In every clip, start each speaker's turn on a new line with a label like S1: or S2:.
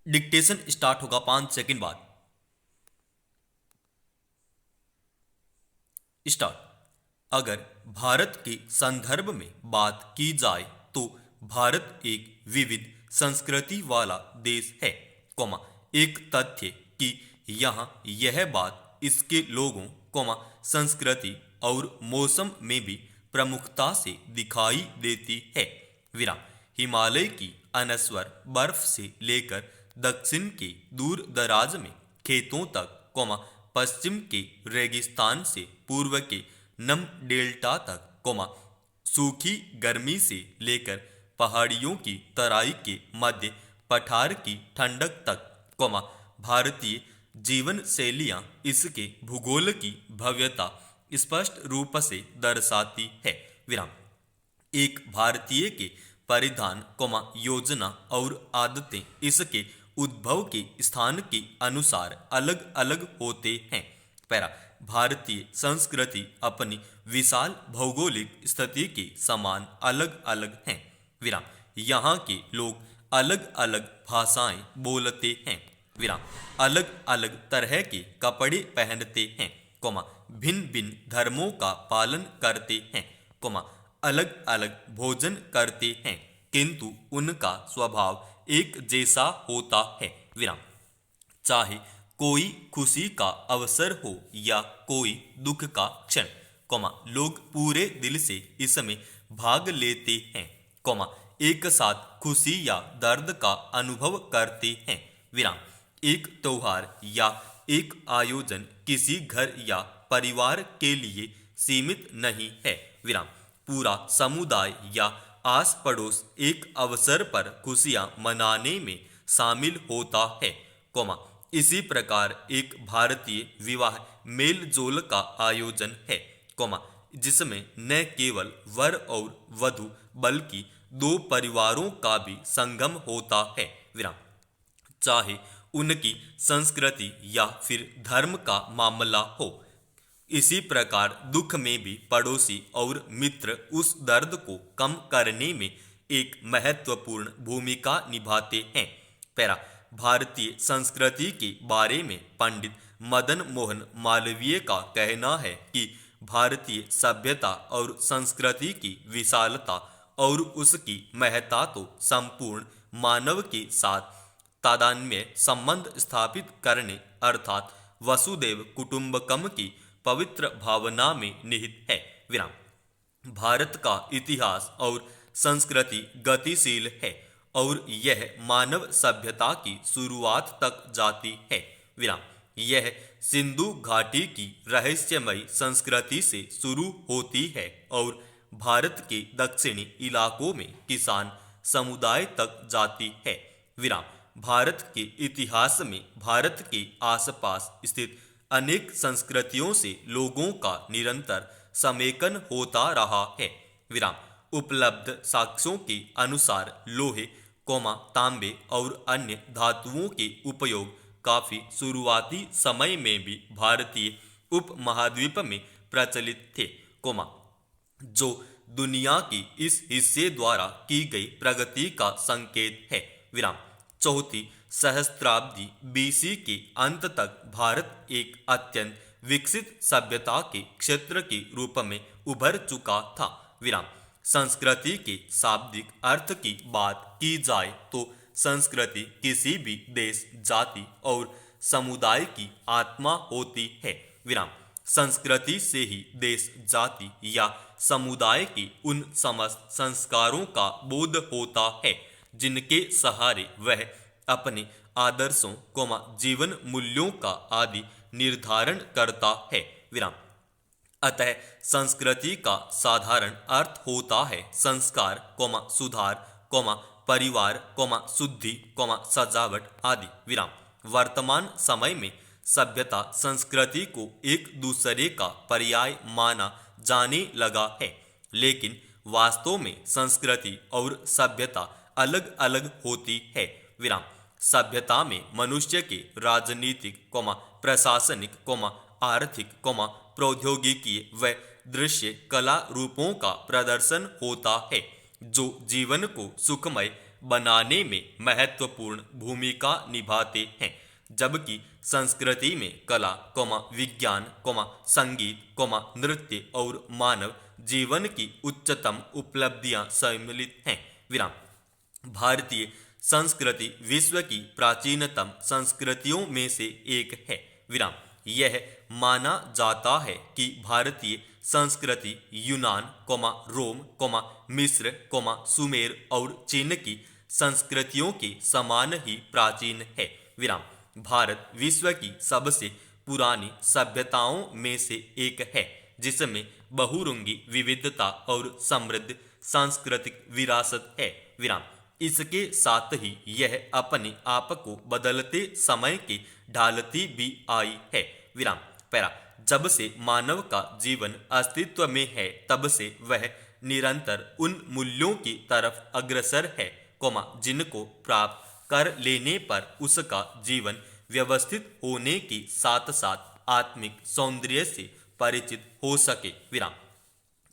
S1: Dictation start होगा 5 second बाद। Start. अगर भारत के संदर्भ में बात की जाए तो भारत एक विविध संस्कृति वाला देश है, कोमा एक तथ्य कि यहाँ यह बात इसके लोगों, कोमा संस्कृति और मौसम में भी प्रमुखता से दिखाई देती है। विराम। हिमालय की अनस्वर बर्फ से लेकर दक्षिण के दूर दराज में खेतों तक, कोमा पश्चिम के रेगिस्तान से पूर्व के नम डेल्टा तक, कोमा सूखी गर्मी से लेकर पहाड़ियों की तराई के मध्य पठार की ठंडक तक, कोमा भारतीय जीवन शैलियाँ इसके भूगोल की भव्यता स्पष्ट रूप से दर्शाती है। विराम। एक भारतीय के परिधान, कोमा योजना और आदतें इसके उद्भव के स्थान के अनुसार अलग अलग होते हैं। पैरा। भारतीय संस्कृति अपनी विशाल भौगोलिक स्थिति के समान अलग अलग हैं। विराम। यहाँ के लोग अलग अलग भाषाएं बोलते हैं। विराम। अलग अलग तरह के कपड़े पहनते हैं, कोमा भिन्न भिन्न धर्मों का पालन करते हैं, कोमा अलग अलग भोजन करते हैं, किंतु उनका स्वभाव एक जैसा होता है। विराम। चाहे कोई खुशी का अवसर हो या कोई दुख का क्षण, कोमा लोग पूरे दिल से इसमें भाग लेते हैं, कोमा एक साथ खुशी या दर्द का अनुभव करते हैं। विराम। एक त्योहार या एक आयोजन किसी घर या परिवार के लिए सीमित नहीं है। विराम। पूरा समुदाय या आस पड़ोस एक अवसर पर खुशियां मनाने में शामिल होता है, कोमा इसी प्रकार एक भारतीय विवाह मेल जोल का आयोजन है, कोमा जिसमें न केवल वर और वधु बल्कि दो परिवारों का भी संगम होता है। विराम। चाहे उनकी संस्कृति या फिर धर्म का मामला हो, इसी प्रकार दुख में भी पड़ोसी और मित्र उस दर्द को कम करने में एक महत्वपूर्ण भूमिका निभाते हैं। पैरा। भारतीय संस्कृति के बारे में पंडित मदन मोहन मालवीय का कहना है कि भारतीय सभ्यता और संस्कृति की विशालता और उसकी महत्ता तो संपूर्ण मानव के साथ तादात्म्य संबंध स्थापित करने अर्थात वसुदैव कुटुंबकम की पवित्र भावना में निहित है। विराम। भारत का इतिहास और संस्कृति गतिशील है और यह मानव सभ्यता की शुरुआत तक जाती है। विराम। यह सिंधु घाटी की रहस्यमयी संस्कृति से शुरू होती है और भारत के दक्षिणी इलाकों में किसान समुदाय तक जाती है। विराम। भारत के इतिहास में भारत के आसपास स्थित अनेक संस्कृतियों से लोगों का निरंतर समेकन होता रहा है। विराम। उपलब्ध साक्ष्यों के अनुसार लोहे, कोमा तांबे और अन्य धातुओं के उपयोग काफी शुरुआती समय में भी भारतीय उपमहाद्वीप में प्रचलित थे, कोमा जो दुनिया की इस हिस्से द्वारा की गई प्रगति का संकेत है। विराम। चौथी सहस्त्राब्दी बीसी के अंत तक भारत एक अत्यंत विकसित सभ्यता के क्षेत्र के रूप में उभर चुका था। विराम। संस्कृति के शाब्दिक अर्थ की बात की जाए तो संस्कृति किसी भी देश, जाति और समुदाय की आत्मा होती है। विराम। संस्कृति से ही देश, जाति या समुदाय की उन समस्त संस्कारों का बोध होता है जिनके सहारे वह अपने आदर्शों, कोमा जीवन मूल्यों का आदि निर्धारण करता है। विराम। अतः संस्कृति का साधारण अर्थ होता है संस्कार, कोमा सुधार, कोमा परिवार, कोमा शुद्धि, कोमा सजावट आदि। विराम। वर्तमान समय में सभ्यता संस्कृति को एक दूसरे का पर्याय माना जाने लगा है, लेकिन वास्तव में संस्कृति और सभ्यता अलग अलग होती है। विराम। सभ्यता में मनुष्य के राजनीतिक, कोमा प्रशासनिक, कोमा आर्थिक, कोमा प्रौद्योगिकी व दृश्य कला रूपों का प्रदर्शन होता है जो जीवन को सुखमय बनाने में महत्वपूर्ण भूमिका निभाते हैं, जबकि संस्कृति में कला, विज्ञान, संगीत, नृत्य और मानव जीवन की उच्चतम उपलब्धियां सम्मिलित हैं। विराम। भारतीय संस्कृति विश्व की प्राचीनतम संस्कृतियों में से एक है। विराम। यह माना जाता है कि भारतीय संस्कृति यूनान, रोम, मिस्र, सुमेर और चीन की संस्कृतियों के समान ही प्राचीन है। विराम। भारत विश्व की सबसे पुरानी सभ्यताओं में से एक है, जिसमें बहुरंगी विविधता और समृद्ध सांस्कृतिक विरासत है। विराम। इसके साथ ही यह अपने आप को बदलते समय के ढालती भी आई है। विराम। पैरा। जब से मानव का जीवन अस्तित्व में है, तब से वह निरंतर उन मूल्यों की तरफ अग्रसर है, जिनको प्राप्त कर लेने पर उसका जीवन व्यवस्थित होने के साथ साथ आत्मिक सौंदर्य से परिचित हो सके। विराम।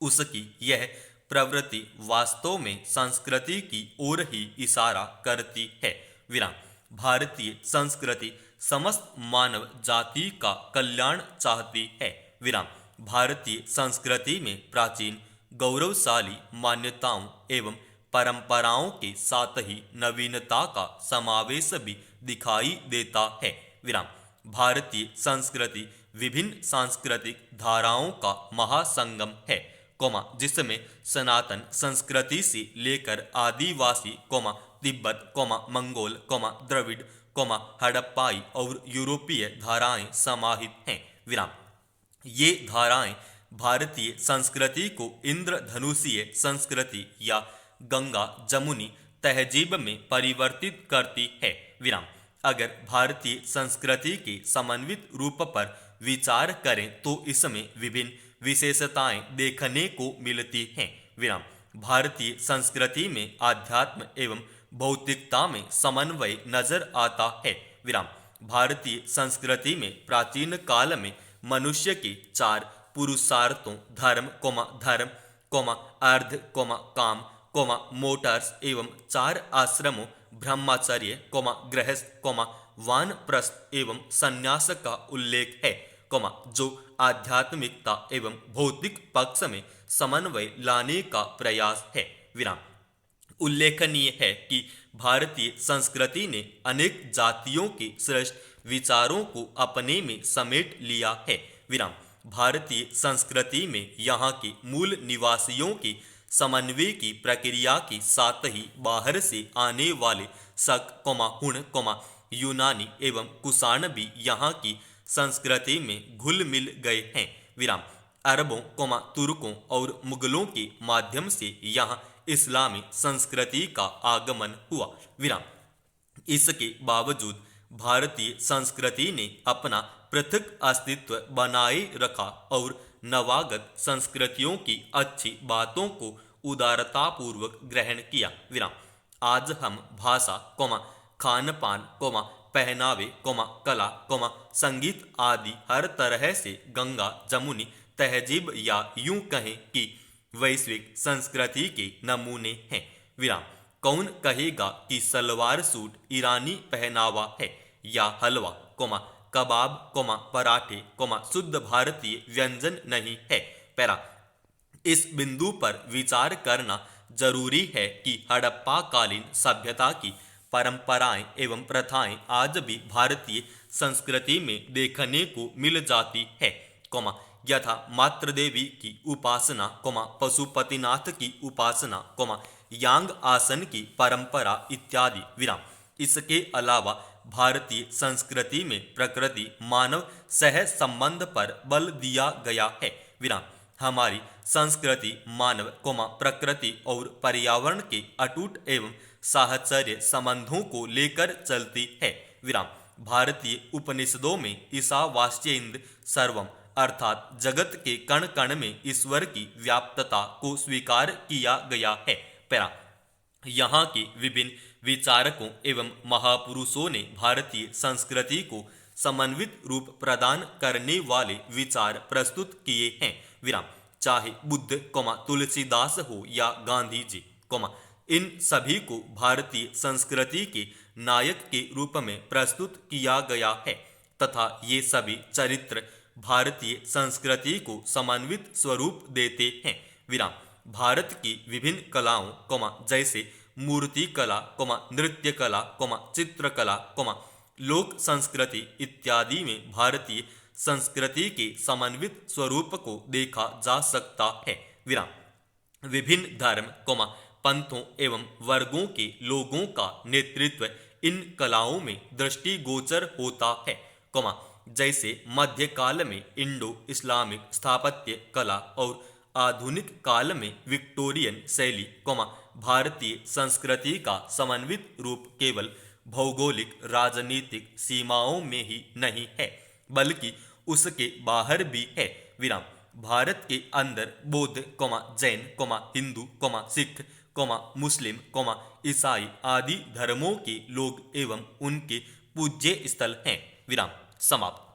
S1: उसकी यह प्रवृत्ति वास्तव में संस्कृति की ओर ही इशारा करती है। विराम। भारतीय संस्कृति समस्त मानव जाति का कल्याण चाहती है। विराम। भारतीय संस्कृति में प्राचीन गौरवशाली मान्यताओं एवं परंपराओं के साथ ही नवीनता का समावेश भी दिखाई देता है। विराम। भारतीय संस्कृति विभिन्न सांस्कृतिक धाराओं का महासंगम है, जिसमें सनातन संस्कृति से लेकर आदिवासी, तिब्बत, मंगोल, द्रविड़, हड़प्पाई और यूरोपीय धाराएं समाहित हैं। विराम। ये धाराएं भारतीय संस्कृति को इंद्रधनुषीय संस्कृति या गंगा जमुनी तहजीब में परिवर्तित करती है। विराम। अगर भारतीय संस्कृति के समन्वित रूप पर विचार करें तो इसमें विभिन्न विशेषताएं देखने को मिलती हैं। विराम। भारतीय संस्कृति में आध्यात्म एवं भौतिकता में समन्वय नजर आता है। विराम। भारतीय संस्कृति में प्राचीन काल में मनुष्य के 4 पुरुषार्थों धर्म, अर्ध, काम, मोटर्स एवं 4 आश्रमों ब्रह्मचर्य, गृहस्थ, वानप्रस्थ एवं संन्यास का उल्लेख है, जो आध्यात्मिकता एवं भौतिक पक्ष में समन्वय लाने का प्रयास है। विराम। उल्लेखनीय है कि भारतीय संस्कृति ने अनेक जातियों के श्रेष्ठ विचारों को अपने में समेट लिया है। विराम। भारतीय संस्कृति में यहाँ के मूल निवासियों की समन्वय की प्रक्रिया के साथ ही बाहर से आने वाले शक, हुण, यूनानी एवं कुषाण भी यहाँ की संस्कृति में घुल मिल गए हैं। विराम। अरबों, तुर्कों और मुगलों के माध्यम से यहाँ इस्लामी संस्कृति का आगमन हुआ। विराम। इसके बावजूद भारतीय संस्कृति ने अपना पृथक अस्तित्व बनाए रखा और नवागत संस्कृतियों की अच्छी बातों को उदारतापूर्वक ग्रहण किया। विराम। आज हम भाषा, खान पान, पहनावे, कला, संगीत आदि हर तरह से गंगा जमुनी तहजीब या यूं कहें कि वैश्विक संस्कृति के नमूने हैं। विराम। कौन कहेगा कि सलवार सूट ईरानी पहनावा है या हलवा, कबाब, पराठे, शुद्ध भारतीय व्यंजन नहीं है। पैरा। इस बिंदु पर विचार करना जरूरी है कि हड़प्पा कालीन सभ्यता की परंपराएं एवं प्रथाएं आज भी भारतीय संस्कृति में देखने को मिल जाती है, यथा मातृ देवी की उपासना, पशुपतिनाथ की उपासना, यांग आसन की परंपरा इत्यादि। विराम। इसके अलावा भारतीय संस्कृति में प्रकृति मानव सह संबंध पर बल दिया गया है। विराम। हमारी संस्कृति मानव, प्रकृति और पर्यावरण के अटूट एवं साहचर्य संबंधों को लेकर चलती है। विराम। भारतीय उपनिषदों में ईशावास्येन्द्र सर्वम अर्थात जगत के कण कण में ईश्वर की व्याप्तता को स्वीकार किया गया है। पैरा। यहाँ के विभिन्न विचारकों एवं महापुरुषों ने भारतीय संस्कृति को समन्वित रूप प्रदान करने वाले विचार प्रस्तुत किए हैं। विराम। चाहे बुद्ध, तुलसीदास हो या गांधी जी, इन सभी को भारतीय संस्कृति के नायक के रूप में प्रस्तुत किया गया है तथा ये सभी चरित्र भारतीय संस्कृति को समन्वित स्वरूप देते हैं। विराम। भारत की विभिन्न कलाओं, जैसे मूर्ति कला, नृत्य कला, चित्रकला, लोक संस्कृति इत्यादि में भारतीय संस्कृति के समन्वित स्वरूप को देखा जा सकता है। विराम। विभिन्न धर्म, पंथों एवं वर्गों के लोगों का नेतृत्व इन कलाओं में दृष्टिगोचर होता है, जैसे मध्यकाल में इंडो इस्लामिक स्थापत्य कला और आधुनिक काल में विक्टोरियन शैली, भारतीय संस्कृति का समन्वित रूप केवल भौगोलिक राजनीतिक सीमाओं में ही नहीं है बल्कि उसके बाहर भी है। विराम। भारत के अंदर बौद्ध, जैन, हिंदू, सिख, मुस्लिम, ईसाई आदि धर्मों के लोग एवं उनके पूज्य स्थल हैं। विराम। समाप्त।